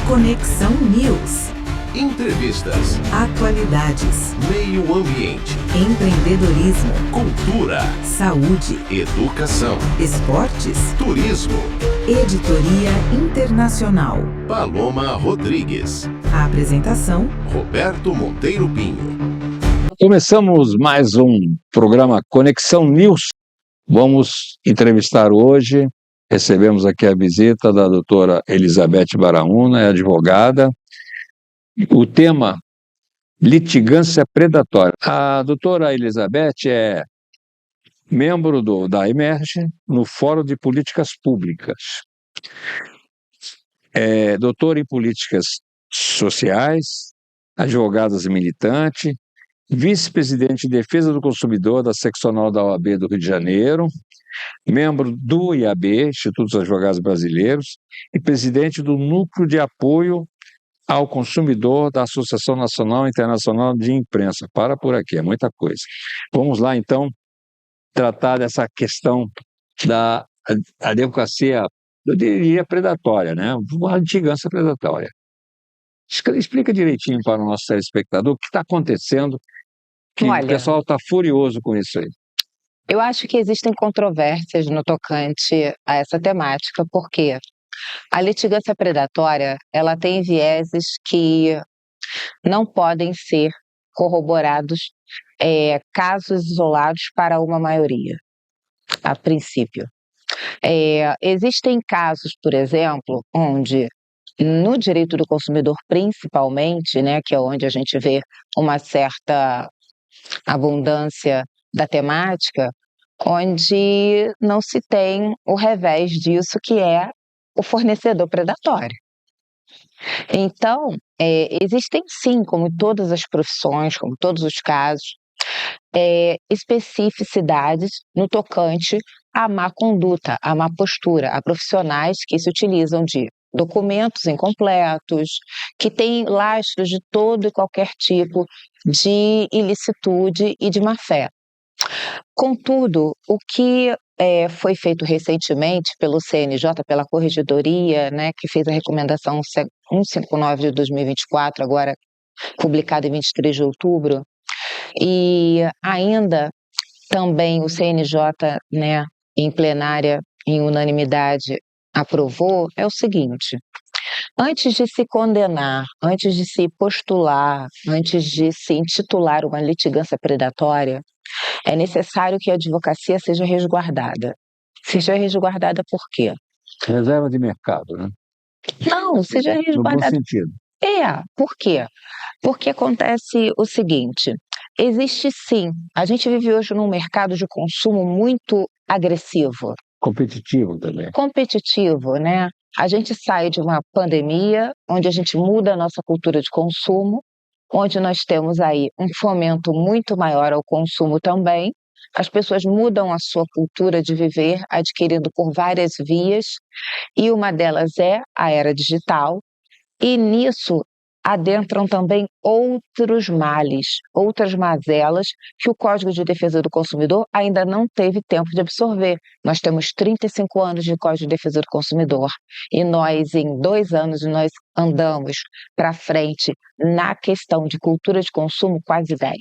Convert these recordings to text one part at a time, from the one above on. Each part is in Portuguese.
Conexão News. Entrevistas, Atualidades. meio ambiente, Empreendedorismo. cultura, Saúde. educação, Esportes. turismo. Editoria Internacional. Paloma Rodrigues, A apresentação: Roberto Monteiro Pinho. Começamos mais um programa Conexão News. Vamos entrevistar hoje, recebemos aqui a visita da doutora Elizabeth Baraúna, é advogada. O tema, litigância predatória. A doutora Elizabeth é membro da Emerge no Fórum de Políticas Públicas. É doutora em políticas sociais, advogada militante, vice-presidente de Defesa do Consumidor da seccional da OAB do Rio de Janeiro, membro do IAB, Instituto dos Advogados Brasileiros, e presidente do Núcleo de Apoio ao Consumidor da Associação Nacional e Internacional de Imprensa. Para por aqui, é muita coisa. Vamos lá, então, tratar dessa questão da advocacia, eu diria, predatória, né? Uma litigância predatória. Explica direitinho para o nosso telespectador o que está acontecendo, que o Olha, pessoal está furioso com isso aí. eu acho que existem controvérsias no tocante a essa temática, porque a litigância predatória, ela tem vieses que não podem ser corroborados, casos isolados para uma maioria, a princípio. Existem casos, por exemplo, onde no direito do consumidor principalmente, né, que é onde a gente vê uma certa abundância da temática, onde não se tem o revés disso, que é o fornecedor predatório. Então, existem sim, como em todas as profissões, como todos os casos, especificidades no tocante à má conduta, à má postura, a profissionais que se utilizam de documentos incompletos, que têm lastros de todo e qualquer tipo de ilicitude e de má-fé. Contudo, o que foi feito recentemente pelo CNJ, pela Corregedoria, né, que fez a recomendação 159 de 2024, agora publicada em 23 de outubro, e ainda também o CNJ, né, em plenária, em unanimidade, aprovou, é o seguinte: antes de se condenar, antes de se postular, antes de se intitular uma litigância predatória, é necessário que a advocacia seja resguardada. Seja resguardada por quê? Reserva de mercado, né? Não, seja No bom resguardada. sentido. Por quê? Porque acontece o seguinte: existe sim, a gente vive hoje num mercado de consumo muito agressivo, Competitivo também. competitivo, né? A gente sai de uma pandemia, onde a gente muda a nossa cultura de consumo, onde nós temos aí um fomento muito maior ao consumo também. As pessoas mudam a sua cultura de viver, adquirindo por várias vias, e uma delas é a era digital, e nisso adentram também outros males, outras mazelas que o Código de Defesa do Consumidor ainda não teve tempo de absorver. Nós temos 35 anos de Código de Defesa do Consumidor e nós, em 2 anos, nós andamos para frente na questão de cultura de consumo quase 10.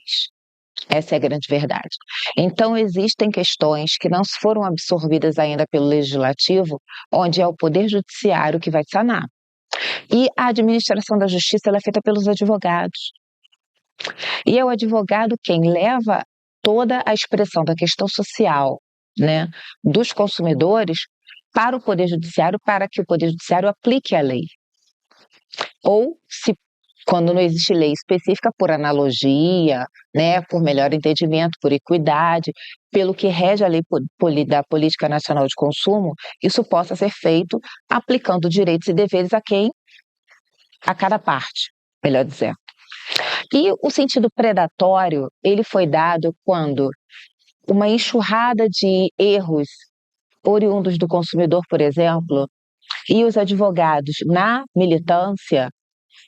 Essa é a grande verdade. Então, existem questões que não foram absorvidas ainda pelo Legislativo, onde é o Poder Judiciário que vai sanar. E a administração da justiça ela é feita pelos advogados. E é o advogado quem leva toda a expressão da questão social, né, dos consumidores para o Poder Judiciário, para que o Poder Judiciário aplique a lei. Ou, quando não existe lei específica, por analogia, né, por melhor entendimento, por equidade, pelo que rege a lei da Política Nacional de Consumo, isso possa ser feito aplicando direitos e deveres a cada parte, melhor dizendo. E o sentido predatório, ele foi dado quando uma enxurrada de erros oriundos do consumidor, por exemplo, e os advogados na militância,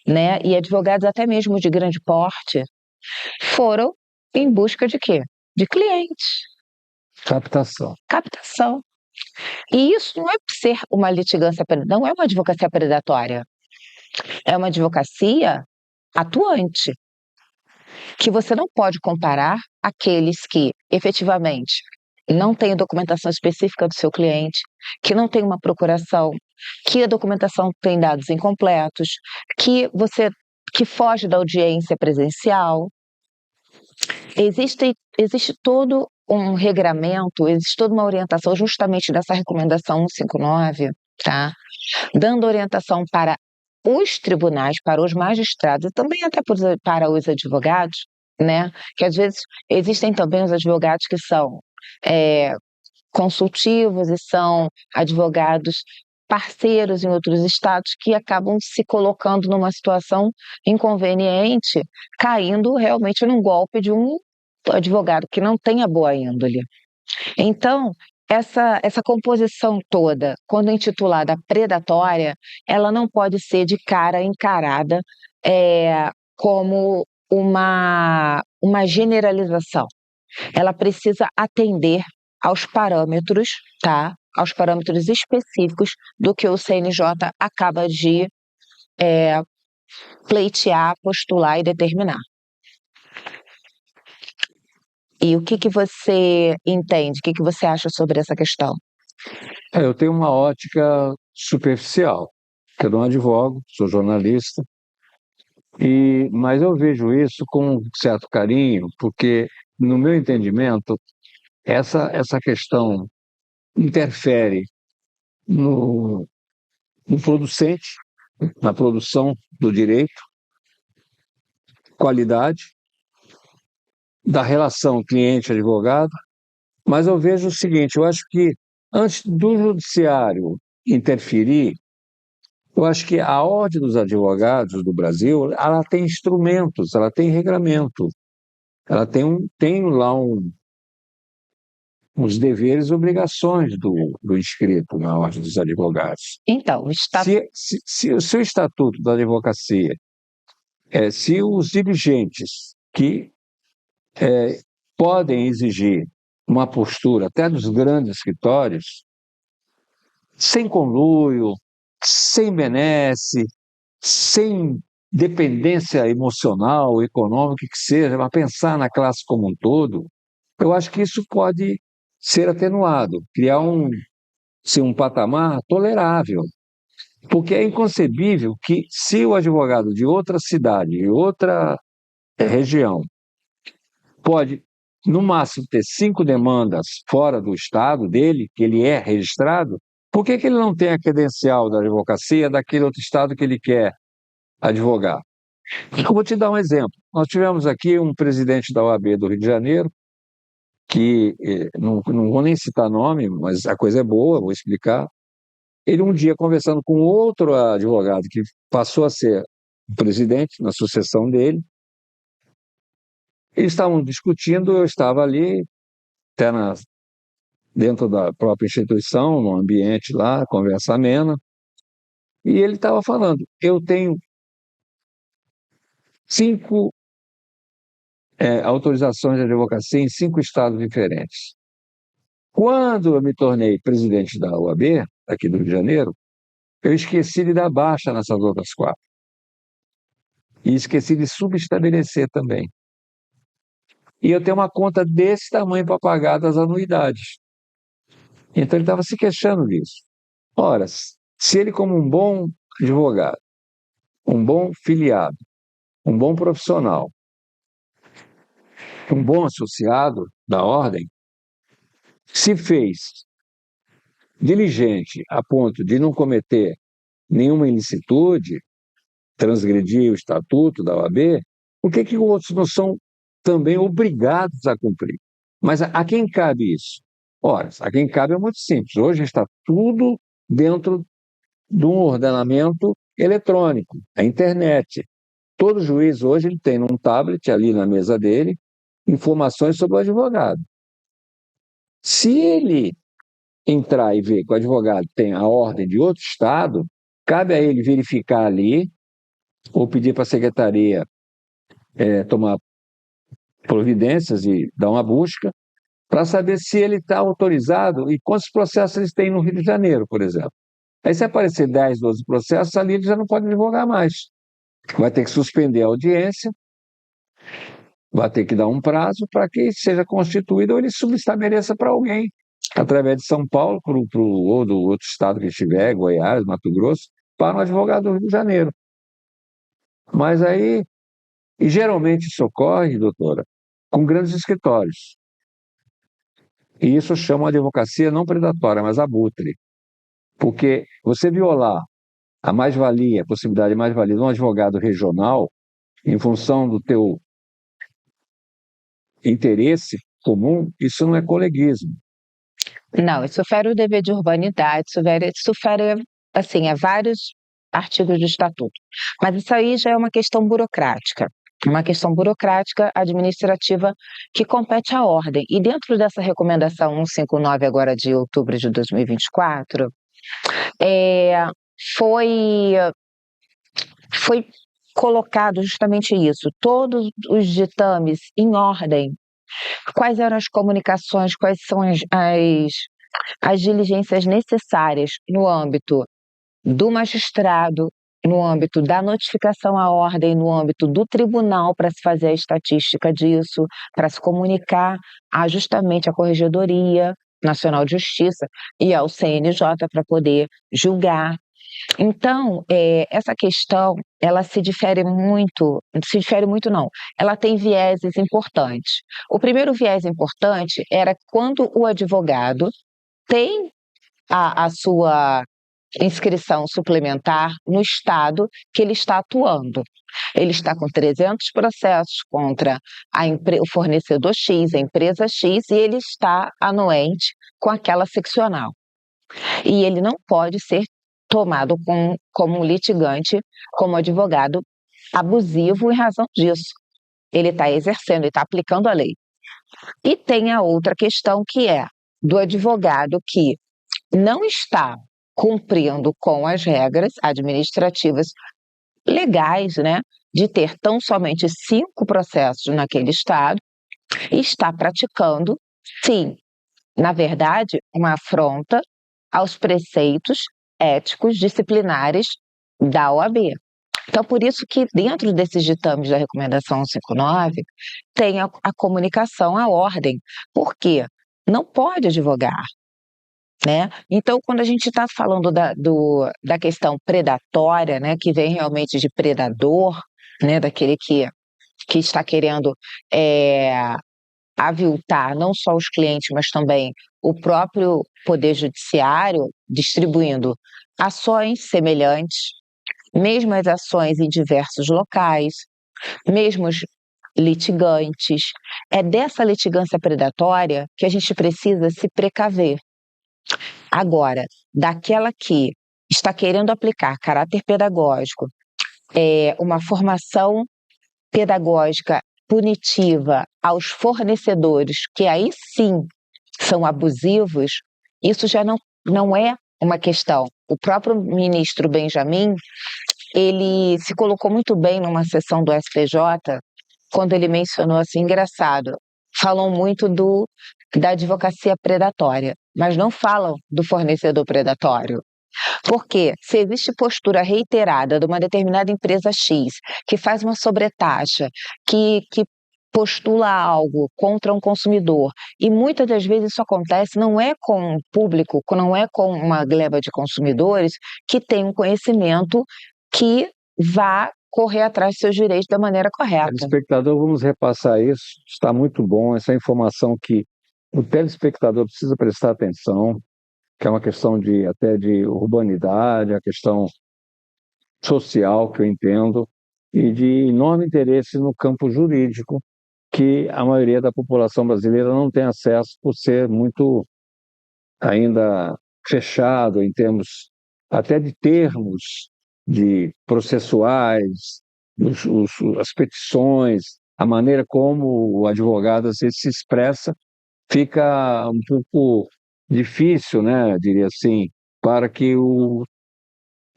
né, e advogados até mesmo de grande porte, foram em busca de quê? De clientes. Captação. Captação. E isso não é por ser uma litigância, não é uma advocacia predatória. é uma advocacia atuante, que você não pode comparar aqueles que efetivamente não têm documentação específica do seu cliente, que não tem uma procuração, que a documentação tem dados incompletos, que foge da audiência presencial. Existe todo um regramento, existe toda uma orientação justamente dessa recomendação 159, tá? Dando orientação para os tribunais, para os magistrados e também até para os advogados, né? Que às vezes existem também os advogados que são consultivos e são advogados parceiros em outros estados que acabam se colocando numa situação inconveniente, caindo realmente num golpe de um advogado que não tenha boa índole. Então, essa composição toda, quando intitulada predatória, ela não pode ser de cara encarada como uma generalização. Ela precisa atender aos parâmetros, tá? Aos parâmetros específicos do que o CNJ acaba de pleitear, postular e determinar. E o que você entende, o que você acha sobre essa questão? Eu tenho uma ótica superficial. Eu não advogo, sou jornalista, mas eu vejo isso com um certo carinho, porque, no meu entendimento, essa questão interfere no producente, na produção do direito, qualidade, da relação cliente-advogado, mas eu vejo o seguinte, eu acho que antes do judiciário interferir, eu acho que a Ordem dos Advogados do Brasil, ela tem instrumentos, ela tem regramento, ela tem lá uns deveres e obrigações do inscrito na Ordem dos Advogados. Então, se o seu estatuto da advocacia, se os dirigentes que podem exigir uma postura até dos grandes escritórios, sem conluio, sem benesse, sem dependência emocional, econômica, que seja, mas pensar na classe como um todo, eu acho que isso pode ser atenuado, criar um patamar tolerável. Porque é inconcebível que, se o advogado de outra cidade, de outra região, pode, no máximo, ter 5 demandas fora do estado dele, que ele é registrado, por que ele não tem a credencial da advocacia daquele outro estado que ele quer advogar? Eu vou te dar um exemplo. Nós tivemos aqui um presidente da OAB do Rio de Janeiro, que não vou nem citar nome, mas a coisa é boa, vou explicar. Ele um dia, conversando com outro advogado que passou a ser presidente na sucessão dele, eles estavam discutindo, eu estava ali, até dentro da própria instituição, no ambiente lá, conversa amena, e ele estava falando, eu tenho 5 autorizações de advocacia em 5 estados diferentes. Quando eu me tornei presidente da OAB, aqui do Rio de Janeiro, eu esqueci de dar baixa nessas outras 4. E esqueci de subestabelecer também. E eu tenho uma conta desse tamanho para pagar das anuidades. Então ele estava se queixando disso. Ora, se ele, como um bom advogado, um bom filiado, um bom profissional, um bom associado da ordem, se fez diligente a ponto de não cometer nenhuma ilicitude, transgredir o estatuto da OAB, por que outros não são também obrigados a cumprir? Mas a quem cabe isso? Ora, a quem cabe é muito simples. Hoje está tudo dentro de um ordenamento eletrônico, a internet. Todo juiz hoje ele tem num tablet ali na mesa dele informações sobre o advogado. Se ele entrar e ver que o advogado tem a ordem de outro estado, cabe a ele verificar ali ou pedir para a secretaria tomar providências e dar uma busca para saber se ele está autorizado e quantos processos eles têm no Rio de Janeiro, por exemplo. Aí se aparecer 10, 12 processos, ali ele já não pode advogar mais. vai ter que suspender a audiência, vai ter que dar um prazo para que seja constituído ou ele subestabeleça para alguém, através de São Paulo, ou do outro estado que estiver, Goiás, Mato Grosso, para um advogado do Rio de Janeiro. Mas aí, e geralmente isso ocorre, doutora, com grandes escritórios. E isso chama a advocacia não predatória, mas abutre. Porque você violar a mais-valia, a possibilidade de mais-valia de um advogado regional, em função do teu interesse comum, isso não é coleguismo. Não, isso fere o dever de urbanidade, isso fere, assim, a vários artigos do Estatuto. Mas isso aí já é uma questão burocrática administrativa que compete à ordem. E dentro dessa recomendação 159, agora de outubro de 2024, foi colocado justamente isso, todos os ditames em ordem, quais eram as comunicações, quais são as diligências necessárias no âmbito do magistrado, no âmbito da notificação à ordem, no âmbito do tribunal para se fazer a estatística disso, para se comunicar justamente à Corregedoria Nacional de Justiça e ao CNJ para poder julgar. Então, essa questão, ela se difere muito não, ela tem vieses importantes. O primeiro viés importante era quando o advogado tem a sua inscrição suplementar no estado que ele está atuando. Ele está com 300 processos contra o fornecedor X, a empresa X, e ele está anuente com aquela seccional. E ele não pode ser tomado como litigante, como advogado abusivo em razão disso. Ele está exercendo, ele está aplicando a lei. E tem a outra questão que é do advogado que não está cumprindo com as regras administrativas legais, né, de ter tão somente 5 processos naquele estado e está praticando, sim, na verdade, uma afronta aos preceitos éticos disciplinares da OAB. Então, por isso que dentro desses ditames da recomendação 159 tem a comunicação à ordem. Por quê? Não pode advogar, né? Então, quando a gente está falando da questão predatória, né, que vem realmente de predador, né, daquele que está querendo aviltar não só os clientes, mas também o próprio Poder Judiciário, distribuindo ações semelhantes, mesmas ações em diversos locais, mesmos litigantes. É dessa litigância predatória que a gente precisa se precaver. Agora, daquela que está querendo aplicar caráter pedagógico, uma formação pedagógica punitiva aos fornecedores, que aí sim são abusivos, isso já não é uma questão. O próprio ministro Benjamin, ele se colocou muito bem numa sessão do STJ, quando ele mencionou assim, engraçado, falam muito da advocacia predatória, mas não falam do fornecedor predatório. Porque se existe postura reiterada de uma determinada empresa X, que faz uma sobretaxa, que postula algo contra um consumidor, e muitas das vezes isso acontece não é com o público, não é com uma gleba de consumidores que tem um conhecimento que vá correr atrás dos seus direitos da maneira correta. Telespectador, vamos repassar isso, está muito bom, essa informação que o telespectador precisa prestar atenção, que é uma questão até de urbanidade, a questão social, que eu entendo, e de enorme interesse no campo jurídico, que a maioria da população brasileira não tem acesso por ser muito ainda fechado em termos até de termos de processuais, as petições, a maneira como o advogado às vezes se expressa, fica um pouco difícil, né, diria assim, para que o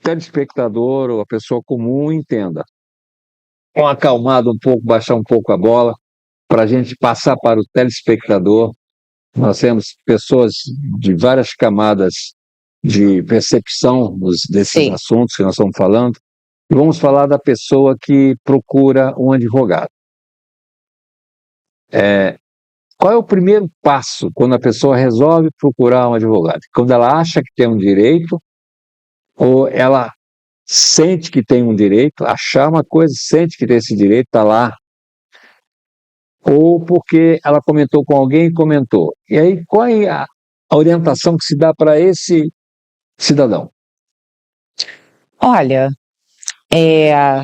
telespectador ou a pessoa comum entenda. Com acalmado um pouco, baixar um pouco a bola, para a gente passar para o telespectador. Nós temos pessoas de várias camadas de percepção desses Sim. assuntos que nós estamos falando, E vamos falar da pessoa que procura um advogado. Qual é o primeiro passo quando a pessoa resolve procurar um advogado? Quando ela acha que tem um direito, ou ela sente que tem um direito, achar uma coisa, sente que tem esse direito, está lá, ou porque ela comentou com alguém e comentou. E aí, qual é a orientação que se dá para esse cidadão? Olha, eu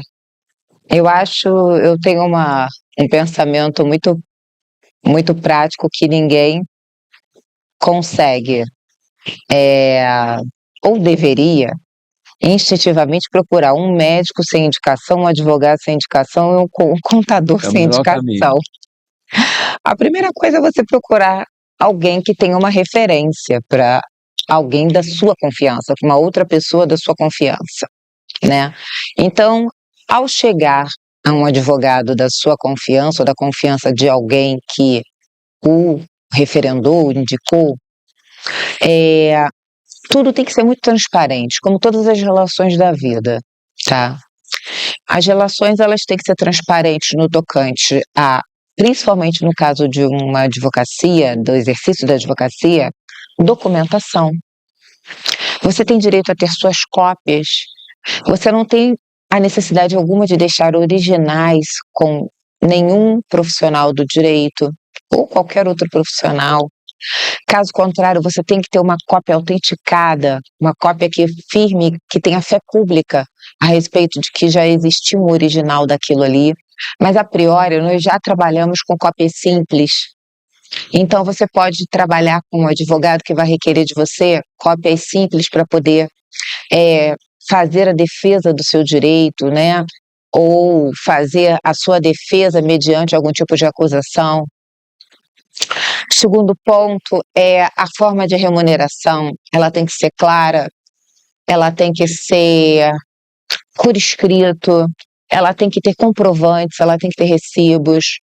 tenho um pensamento muito prático que ninguém consegue, ou deveria, instintivamente procurar um médico sem indicação, um advogado sem indicação e um contador É o sem melhor caminho. indicação. A primeira coisa é você procurar alguém que tenha uma referência para alguém da sua confiança, uma outra pessoa da sua confiança, né? Então, ao chegar a um advogado da sua confiança ou da confiança de alguém que o referendou, indicou, tudo tem que ser muito transparente, como todas as relações da vida, tá? As relações, elas têm que ser transparentes no tocante a, principalmente no caso de uma advocacia, do exercício da advocacia, documentação. Você tem direito a ter suas cópias, você não tem a necessidade alguma de deixar originais com nenhum profissional do direito ou qualquer outro profissional. Caso contrário, você tem que ter uma cópia autenticada, uma cópia que firme, que tenha fé pública a respeito de que já existiu um original daquilo ali. Mas, a priori, nós já trabalhamos com cópias simples. Então, você pode trabalhar com um advogado que vai requerer de você cópias simples para poder fazer a defesa do seu direito, né? Ou fazer a sua defesa mediante algum tipo de acusação. Segundo ponto é a forma de remuneração. Ela tem que ser clara, ela tem que ser por escrito, ela tem que ter comprovantes, ela tem que ter recibos.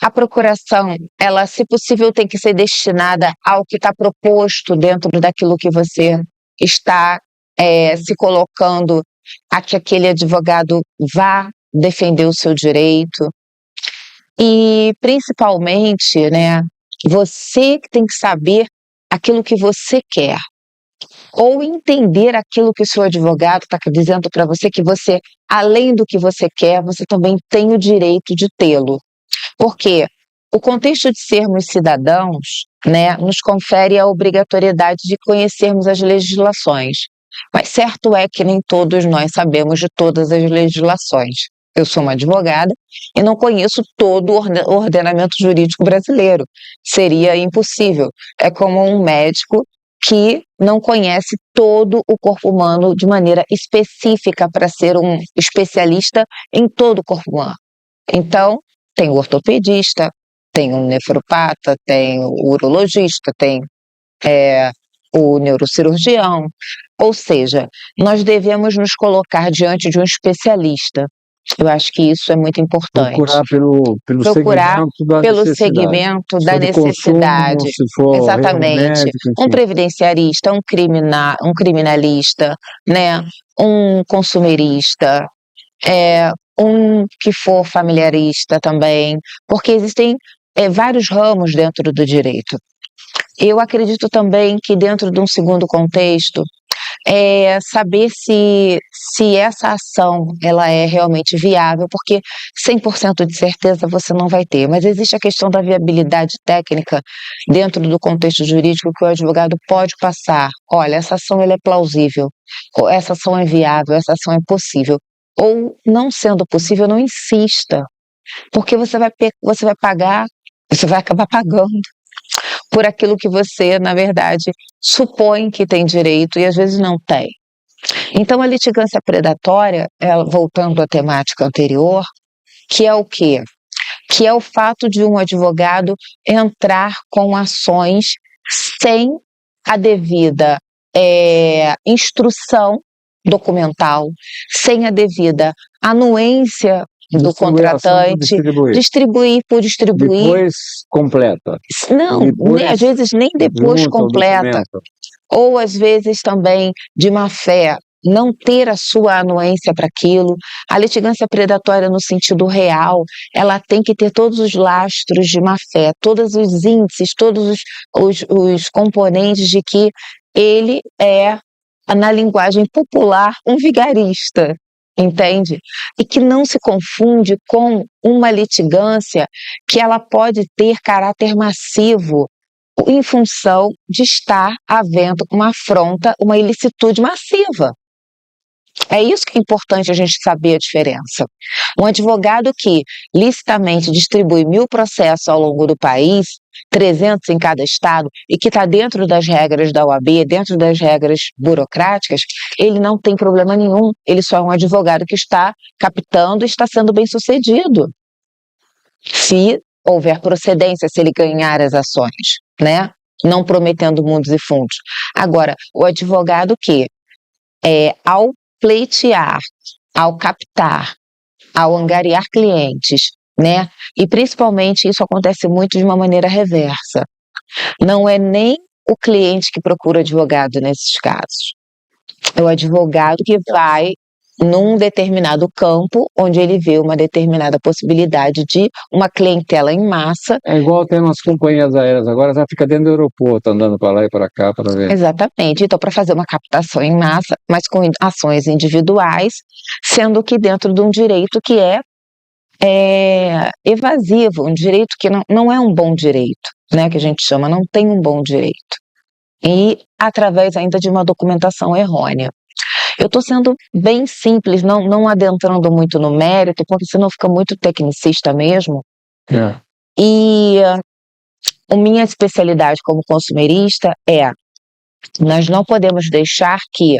A procuração, ela, se possível, tem que ser destinada ao que está proposto dentro daquilo que você está se colocando, a que aquele advogado vá defender o seu direito. E, principalmente, né, você que tem que saber aquilo que você quer, ou entender aquilo que o seu advogado está dizendo para você, que você, além do que você quer, você também tem o direito de tê-lo. Porque o contexto de sermos cidadãos, né, nos confere a obrigatoriedade de conhecermos as legislações. Mas certo é que nem todos nós sabemos de todas as legislações. Eu sou uma advogada e não conheço todo o ordenamento jurídico brasileiro. Seria impossível. É como um médico que não conhece todo o corpo humano de maneira específica para ser um especialista em todo o corpo humano. Então, tem o ortopedista, tem o nefropata, tem o urologista, tem o neurocirurgião. Ou seja, nós devemos nos colocar diante de um especialista. Eu acho que isso é muito importante. Procurar pelo segmento da necessidade. Consumo, se for exatamente. Médico, Um previdenciarista, um criminalista, né? Um consumerista, um que for familiarista também, porque existem vários ramos dentro do direito. Eu acredito também que dentro de um segundo contexto, saber se essa ação ela é realmente viável, porque 100% de certeza você não vai ter, mas existe a questão da viabilidade técnica dentro do contexto jurídico que o advogado pode passar. Olha, essa ação ela é plausível, ou essa ação é viável, essa ação é possível. Ou, não sendo possível, não insista, porque você vai pagar, você vai acabar pagando por aquilo que você, na verdade, supõe que tem direito e às vezes não tem. Então, a litigância predatória, voltando à temática anterior, que é o quê? Que é o fato de um advogado entrar com ações sem a devida instrução documental, sem a devida anuência do contratante, distribuir por distribuir. Depois completa. Não, às vezes nem depois completa. Ou às vezes também de má fé, não ter a sua anuência para aquilo. A litigância predatória no sentido real, ela tem que ter todos os lastros de má-fé, todos os índices, todos os componentes de que ele é, na linguagem popular, um vigarista, entende? E que não se confunde com uma litigância que ela pode ter caráter massivo em função de estar havendo uma afronta, uma ilicitude massiva. É isso que é importante a gente saber a diferença. Um advogado que licitamente distribui 1.000 processos ao longo do país, 300 em cada estado, e que está dentro das regras da OAB, dentro das regras burocráticas, ele não tem problema nenhum. Ele só é um advogado que está captando e está sendo bem sucedido. Se houver procedência, se ele ganhar as ações, né? Não prometendo mundos e fundos. Agora, o advogado que, ao pleitear, ao captar, ao angariar clientes, né? E principalmente isso acontece muito de uma maneira reversa. Não é nem o cliente que procura advogado nesses casos. É o advogado que vai num determinado campo, onde ele vê uma determinada possibilidade de uma clientela em massa. É igual tem umas companhias aéreas agora, já fica dentro do aeroporto, andando para lá e para cá para ver. Exatamente. Então, para fazer uma captação em massa, mas com ações individuais, sendo que dentro de um direito que é evasivo, um direito que não é um bom direito, né, que a gente chama, não tem um bom direito. E através ainda de uma documentação errônea. Eu estou sendo bem simples, não adentrando muito no mérito, porque senão fica muito tecnicista mesmo. E a minha especialidade como consumerista nós não podemos deixar que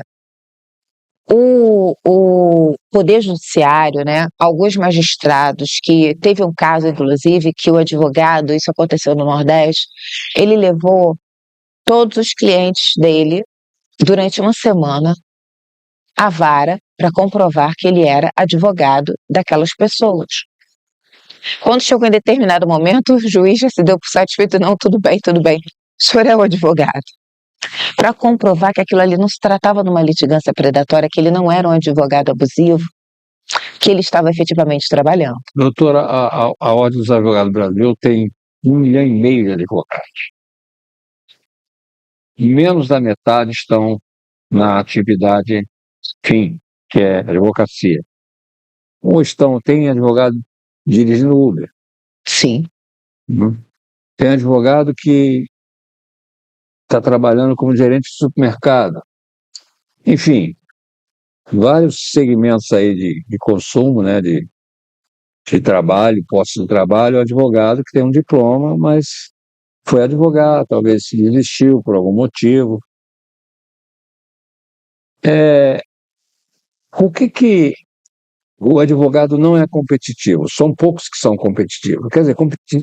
o Poder Judiciário, né, alguns magistrados, que teve um caso, inclusive, que o advogado, isso aconteceu no Nordeste, ele levou todos os clientes dele, durante uma semana, à vara para comprovar que ele era advogado daquelas pessoas. Quando chegou em determinado momento, o juiz já se deu por satisfeito, não, tudo bem, o senhor é o advogado. Para comprovar que aquilo ali não se tratava de uma litigância predatória, que ele não era um advogado abusivo, que ele estava efetivamente trabalhando. Doutora, a Ordem dos Advogados do Brasil tem 1,5 milhão de advogados. Menos da metade estão na atividade fim, que é advocacia. Tem advogado dirigindo Uber. Sim. Tem advogado que está trabalhando como gerente de supermercado. Enfim, vários segmentos aí de consumo, né, de trabalho, postos de trabalho, o advogado que tem um diploma, mas foi advogado, talvez se desistiu por algum motivo. Por que o advogado não é competitivo? São poucos que são competitivos. Quer dizer,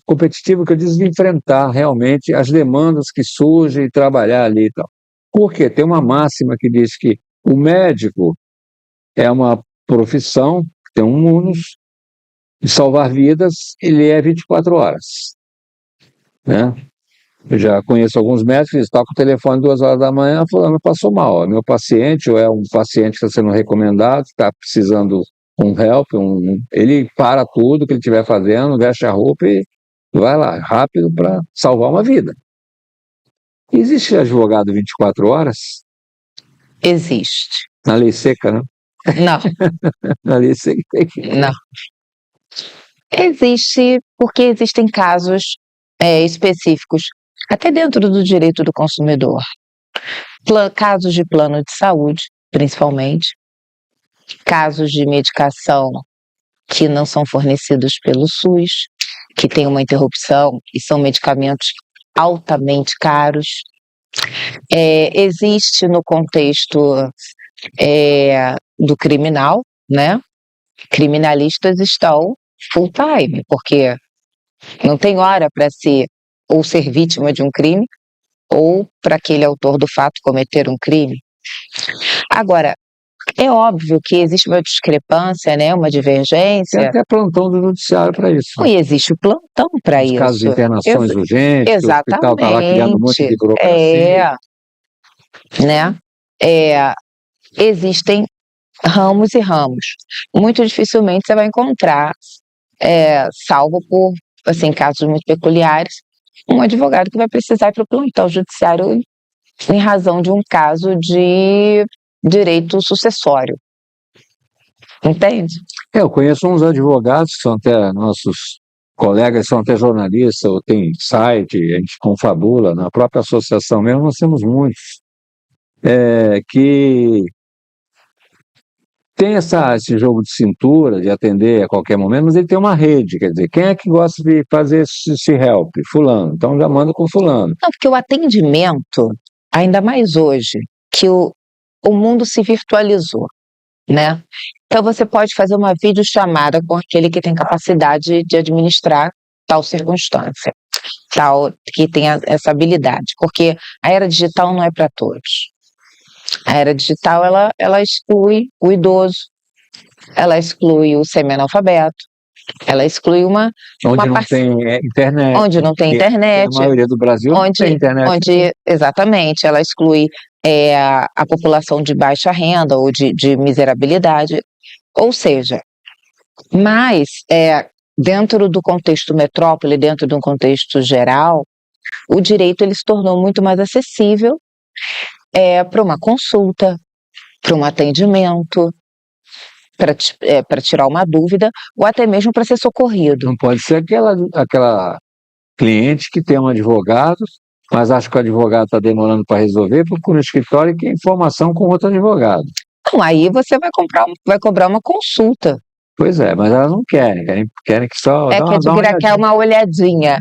competitivo que eu digo de enfrentar realmente as demandas que surgem e trabalhar ali e tal. Por quê? Tem uma máxima que diz que o médico é uma profissão, tem um munus, de salvar vidas, ele é 24 horas. Né? Eu já conheço alguns médicos que estão com o telefone 2 horas da manhã, falando, passou mal, é meu paciente, ou é um paciente que está sendo recomendado, está precisando um help, ele para tudo que ele estiver fazendo, veste a roupa e vai lá, rápido, para salvar uma vida. Existe advogado 24 horas? Existe. Na lei seca, né? Não. Na lei seca tem que... Não. Existe, porque existem casos específicos, até dentro do direito do consumidor. Casos de plano de saúde, principalmente. Casos de medicação que não são fornecidos pelo SUS, que tem uma interrupção e são medicamentos altamente caros. Existe no contexto do criminal, né? Criminalistas estão full time, porque não tem hora para ser ou ser vítima de um crime ou para aquele autor do fato cometer um crime. Agora, é óbvio que existe uma discrepância, né, uma divergência. Tem até plantão do judiciário para isso. E existe o plantão para isso. Casos de internações urgentes, exatamente. O hospital está lá criando um monte de burocracia. Né? existem ramos e ramos. Muito dificilmente você vai encontrar, salvo por, assim, casos muito peculiares, um advogado que vai precisar ir para o plantão judiciário em razão de um caso de direito sucessório. Entende? Eu conheço uns advogados que são até nossos colegas, são até jornalistas, ou tem site, a gente confabula, na própria associação mesmo, nós temos muitos, que tem esse jogo de cintura, de atender a qualquer momento, mas ele tem uma rede, quer dizer, quem é que gosta de fazer esse help? Fulano, então já manda com fulano. Não, porque o atendimento, ainda mais hoje, que o mundo se virtualizou, né? Então você pode fazer uma videochamada com aquele que tem capacidade de administrar tal circunstância, tal que tem essa habilidade, porque a era digital não é para todos. A era digital, ela exclui o idoso, ela exclui o semi-analfabeto, ela exclui Onde não tem internet. onde não tem porque internet, A maioria do Brasil não tem internet. exatamente, ela exclui a população de baixa renda ou de miserabilidade, ou seja, mas dentro do contexto metrópole, dentro de um contexto geral, o direito ele se tornou muito mais acessível para uma consulta, para um atendimento, para tirar uma dúvida, ou até mesmo para ser socorrido. Não pode ser aquela cliente que tem um advogado, mas acha que o advogado está demorando para resolver, procura no escritório e quer informação com outro advogado. Então, aí você vai cobrar uma consulta. Pois é, mas elas não querem que só dá quer uma olhadinha.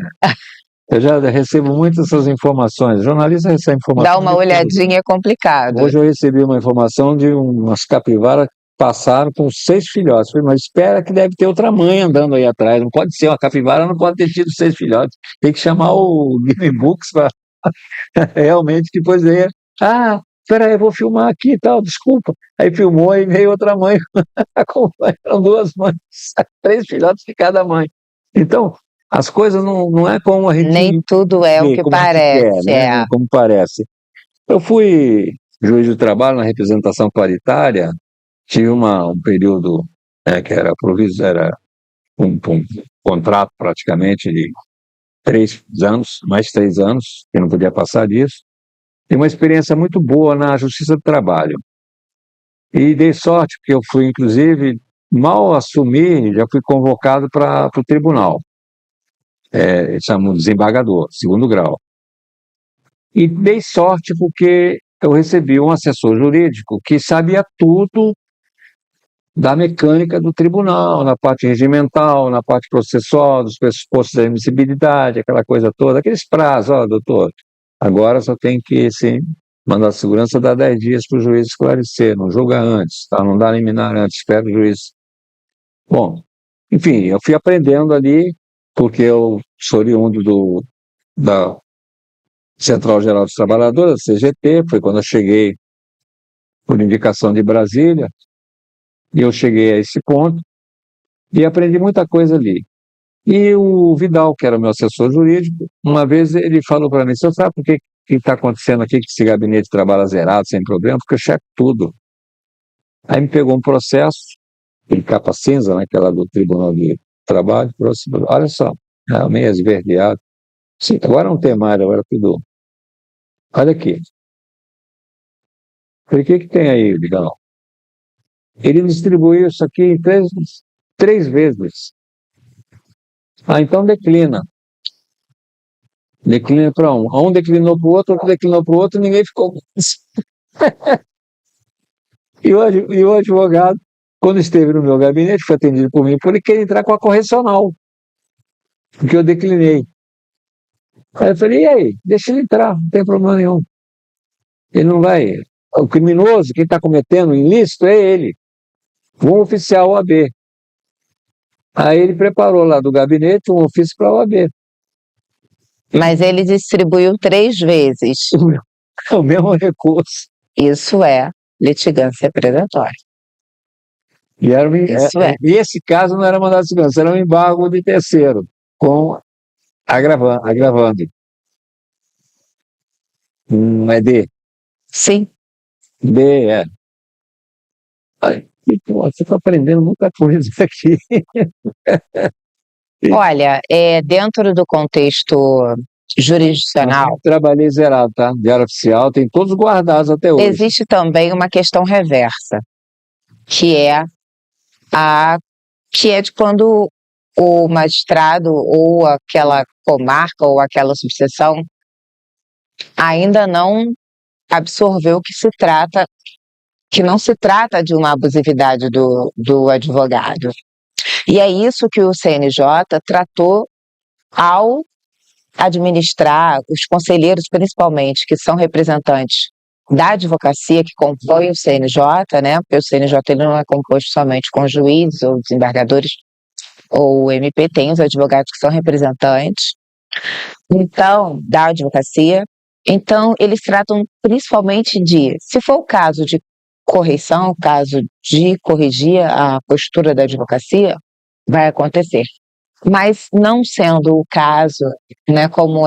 Eu já recebo muitas essas informações. O jornalista recebe informações. Dar uma olhadinha é complicado. Hoje eu recebi uma informação de umas capivaras que passaram com 6 filhotes. Falei, mas espera que deve ter outra mãe andando aí atrás. Não pode ser, uma capivara não pode ter tido 6 filhotes. Tem que chamar o Guinness Books para realmente depois ver. Espera aí, eu vou filmar aqui e tal, desculpa. Aí filmou e veio outra mãe. Eram 2 mães, 3 filhotes de cada mãe. Então, as coisas não é como a gente... Nem tudo é o que parece. Né? Como parece. Eu fui juiz de trabalho na representação paritária, tive um período que era um contrato praticamente de 3 anos, mais 3 anos, que não podia passar disso. Tive uma experiência muito boa na Justiça do Trabalho. E dei sorte, porque eu fui, inclusive, mal assumi, já fui convocado para o tribunal. Chamo desembargador, 2º grau. E dei sorte porque eu recebi um assessor jurídico que sabia tudo da mecânica do tribunal, na parte regimental, na parte processual, dos pressupostos da admissibilidade, aquela coisa toda, aqueles prazos, doutor, agora só tem que, sim, mandar a segurança dar 10 dias para o juiz esclarecer, não julga antes, tá? Não dá liminar antes, espera o juiz. Bom, enfim, eu fui aprendendo ali, porque eu sou oriundo da Central Geral dos Trabalhadores, CGT, foi quando eu cheguei por indicação de Brasília, e eu cheguei a esse ponto, e aprendi muita coisa ali. E o Vidal, que era meu assessor jurídico, uma vez ele falou para mim, você sabe por que está acontecendo aqui que esse gabinete trabalha zerado, sem problema? Porque eu checo tudo. Aí me pegou um processo, em capa cinza, né, aquela do Tribunal de Trabalho, olha só, meio esverdeado. Sim, agora não tem mais, agora tudo. Olha aqui. Falei, o que tem aí, Vidal? Ele distribuiu isso aqui em 3 vezes. Então declina. Declina para um. Um declinou para o outro declinou para o outro, ninguém ficou. E o advogado, quando esteve no meu gabinete, foi atendido por mim, ele queria entrar com a correcional, porque eu declinei. Aí eu falei, e aí? Deixa ele entrar, não tem problema nenhum. Ele não vai. O criminoso, quem está cometendo o ilícito é ele. Um oficial OAB. Aí ele preparou lá do gabinete um ofício para a OAB. Mas ele distribuiu 3 vezes. O mesmo recurso. Isso é litigância predatória. E esse caso não era mandado de segurança, era um embargo de terceiro, com agravando. É D. Sim. D, Ai, pô, você está aprendendo muita coisa aqui. Olha, dentro do contexto jurisdicional, Trabalhei zerado, tá? Diário oficial, tem todos guardados até hoje. existe também uma questão reversa, que é de quando o magistrado ou aquela comarca ou aquela subseção ainda não absorveu que não se trata de uma abusividade do advogado. E é isso que o CNJ tratou ao administrar, os conselheiros principalmente, que são representantes da advocacia que compõe o CNJ, né? Porque o CNJ ele não é composto somente com juízes ou desembargadores, ou o MP tem os advogados que são representantes, então, da advocacia. Então, eles tratam principalmente de, se for o caso de correção, o caso de corrigir a postura da advocacia, vai acontecer. Mas não sendo o caso, né, como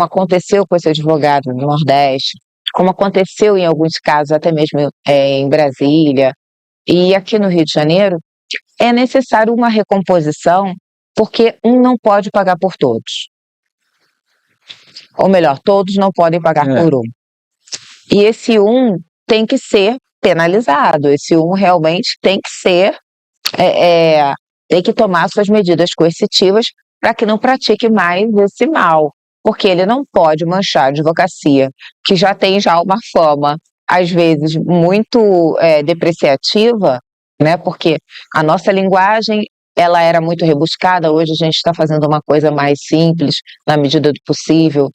aconteceu com esse advogado no Nordeste, como aconteceu em alguns casos, até mesmo em Brasília e aqui no Rio de Janeiro, é necessário uma recomposição, porque um não pode pagar por todos. Ou melhor, todos não podem pagar por um. E esse um tem que ser penalizado, esse um realmente tem que ser, tem que tomar suas medidas coercitivas para que não pratique mais esse mal, porque ele não pode manchar a advocacia, que já tem uma fama, às vezes, muito depreciativa, né? Porque a nossa linguagem ela era muito rebuscada, hoje a gente está fazendo uma coisa mais simples, na medida do possível.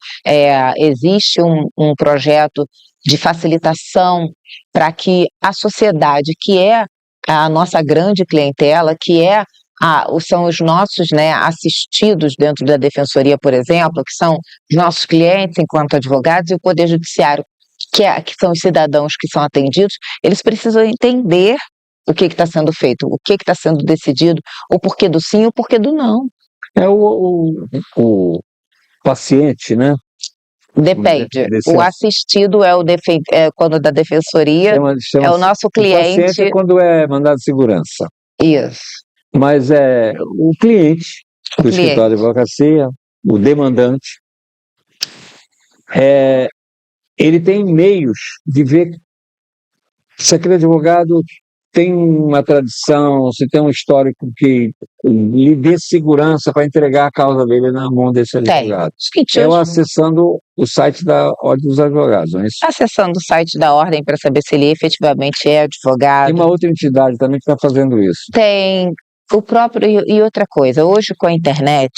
Existe um projeto de facilitação para que a sociedade, que é a nossa grande clientela, são os nossos, né, assistidos dentro da Defensoria, por exemplo, que são os nossos clientes enquanto advogados, e o Poder Judiciário, que são os cidadãos que são atendidos, eles precisam entender o que está sendo feito, o que está sendo decidido, o porquê do sim e o porquê do não. O paciente, né? Depende. O assistido quando da defensoria, é o nosso cliente. O paciente é quando é mandado de segurança. Isso. Mas é o cliente do escritório de advocacia, o demandante, ele tem meios de ver se aquele advogado tem uma tradição, se tem um histórico que lhe dê segurança para entregar a causa dele na mão desse advogado. Acessando o site da Ordem dos Advogados, não é isso? Acessando o site da Ordem para saber se ele efetivamente é advogado. Tem uma outra entidade também que está fazendo isso. Tem o próprio, e outra coisa, hoje com a internet,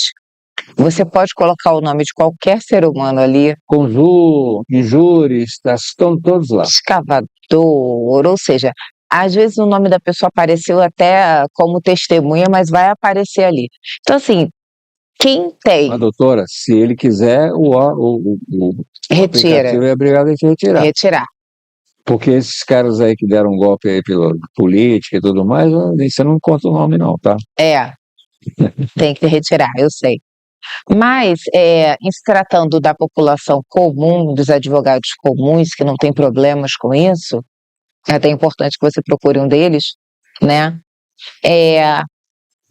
você pode colocar o nome de qualquer ser humano ali. Conjur, injúris, estão todos lá. Escavador, ou seja, às vezes o nome da pessoa apareceu até como testemunha, mas vai aparecer ali. Então, assim, quem tem... Mas, doutora, se ele quiser, o aplicativo é obrigado a te retirar. Retirar. Porque esses caras aí que deram um golpe aí pela política e tudo mais, você não conta o nome não, tá? Tem que retirar, eu sei. Mas, em se tratando da população comum, dos advogados comuns, que não tem problemas com isso, é até importante que você procure um deles, né?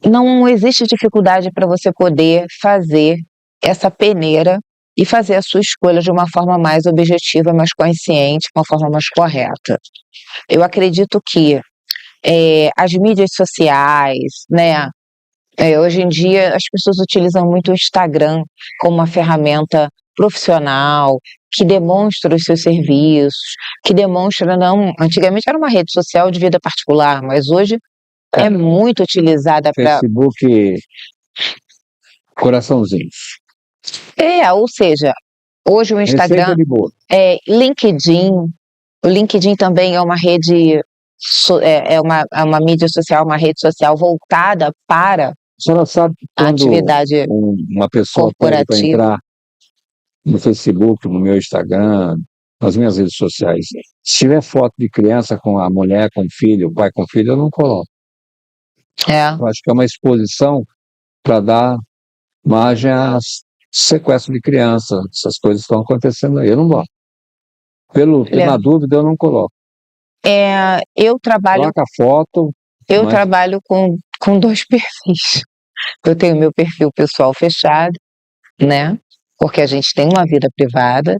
Não existe dificuldade para você poder fazer essa peneira e fazer a sua escolha de uma forma mais objetiva, mais consciente, uma forma mais correta. Eu acredito que as mídias sociais, né? Hoje em dia as pessoas utilizam muito o Instagram como uma ferramenta profissional, que demonstra os seus serviços, que demonstra, antigamente era uma rede social de vida particular, mas hoje é muito utilizada para... Facebook, coraçãozinhos. Ou seja, hoje o Instagram, LinkedIn, o LinkedIn também é uma rede, é uma mídia social, uma rede social voltada para a senhora sabe que a atividade uma pessoa pede para entrar no Facebook, no meu Instagram, nas minhas redes sociais, se tiver foto de criança com a mulher, com o filho, o pai com o filho, eu não coloco. Eu acho que é uma exposição para dar margem a sequestro de criança, essas coisas estão acontecendo aí, eu não boto. Pela dúvida, eu não coloco. Eu trabalho Troca foto. Eu Mas- trabalho com dois perfis. Eu tenho meu perfil pessoal fechado, né? Porque a gente tem uma vida privada,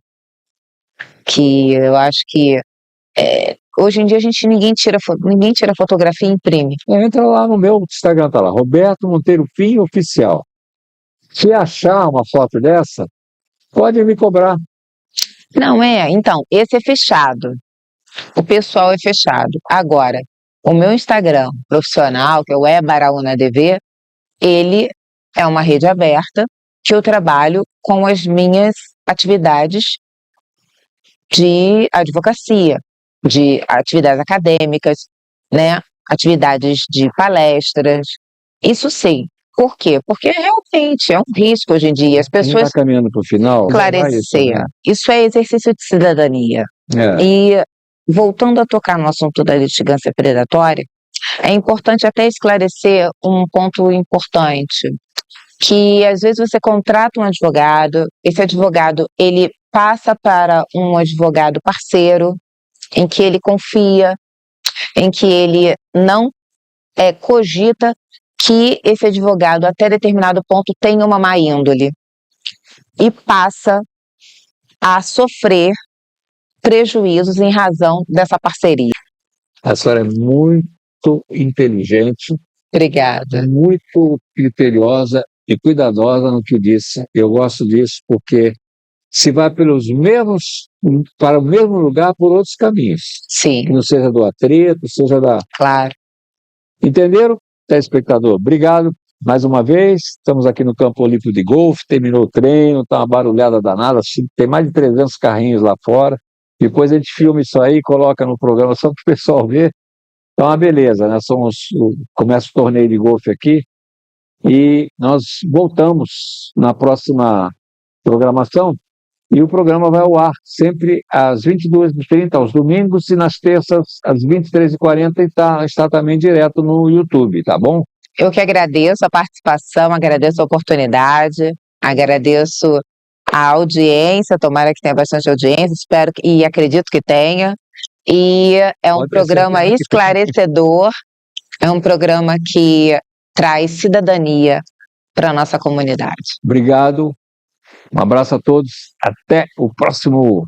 que eu acho que hoje em dia ninguém tira fotografia e imprime. Entra lá no meu Instagram, tá lá, Roberto Monteiro Pinho Oficial. Se achar uma foto dessa, pode me cobrar. Não é? Então, esse é fechado. O pessoal é fechado. Agora, o meu Instagram profissional, que é o EBaraúnaDV, ele é uma rede aberta que eu trabalho com as minhas atividades de advocacia, de atividades acadêmicas, né? Atividades de palestras. Isso sim. Por quê? Porque realmente é um risco hoje em dia. As A gente pessoas está caminhando para o final. esclarecer. Isso é exercício de cidadania. E voltando a tocar no assunto da litigância predatória, é importante até esclarecer um ponto importante, que às vezes você contrata um advogado, esse advogado ele passa para um advogado parceiro, em que ele confia, em que ele não cogita que esse advogado até determinado ponto tenha uma má índole e passa a sofrer prejuízos em razão dessa parceria. A senhora é muito inteligente, Obrigada. muito criteriosa e cuidadosa no que disse. Eu gosto disso porque se vai para o mesmo lugar por outros caminhos. Sim, Que não seja do atrito, seja da... claro. Entenderam, telespectador? Obrigado mais uma vez. Estamos aqui no Campo Olímpico de Golfe, terminou o treino, está uma barulhada danada, tem mais de 300 carrinhos lá fora. Depois a gente filma isso aí, coloca no programa só para o pessoal ver. Então, uma beleza, né? Começa o torneio de golfe aqui e nós voltamos na próxima programação e o programa vai ao ar sempre às 22h30, aos domingos, e nas terças às 23h40 e está também direto no YouTube, tá bom? Eu que agradeço a participação, agradeço a oportunidade, agradeço a audiência, tomara que tenha bastante audiência, espero e acredito que tenha. E é um Pode ter programa certeza que tem. esclarecedor, é um programa que traz cidadania para a nossa comunidade. Obrigado, um abraço a todos, até o próximo